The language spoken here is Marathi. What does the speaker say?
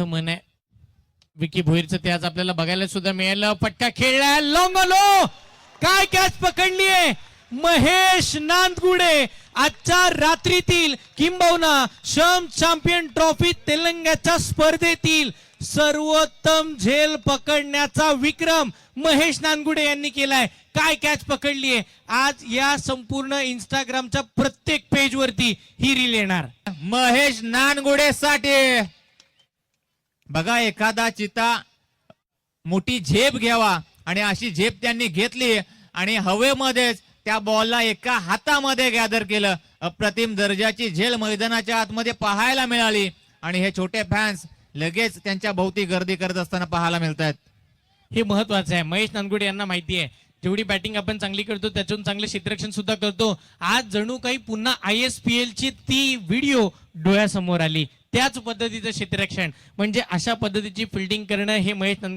मन आहे विकी भोईरचं ते आज आपल्याला बघायला सुद्धा मिळालं. फटका खेळला लोंगलो, काय कॅच पकडलीये महेश नांदगुडे. आजच्या रात्रीतील किंबहुना शम चॅम्पियन ट्रॉफी तेलंगणाच्या स्पर्धेतील सर्वोत्तम झेल पकडण्याचा विक्रम महेश नांदगुडे यांनी केलाय. काय कॅच पकडलीये आज या संपूर्ण इंस्टाग्रामच्या प्रत्येक पेज वरती ही रील येणार. महेश नानगुडे साठी बघा, एखादा चिता मोठी झेप घ्यावा आणि अशी झेप त्यांनी घेतली आणि हवेमध्येच त्या बॉलला एका हातामध्ये गॅदर केलं. अप्रतिम दर्जाची झेल मैदानाच्या आतमध्ये पाहायला मिळाली आणि हे छोटे फॅन्स लगेच त्यांच्या भोवती गर्दी करत असताना पाहायला मिळत आहेत. हे महत्वाचं आहे. महेश नांदगुडे यांना माहिती आहे जेवढी बॅटिंग आपण चांगली करतो त्याच्यातून चांगले क्षेत्ररक्षण सुद्धा करतो. आज जणू काही पुन्हा ISPL ची ती व्हिडिओ डोळ्यासमोर आली. त्याच पद्धतीचं क्षेत्ररक्षण म्हणजे अशा पद्धतीची फिल्डिंग करणं हे महेश नांदगुडे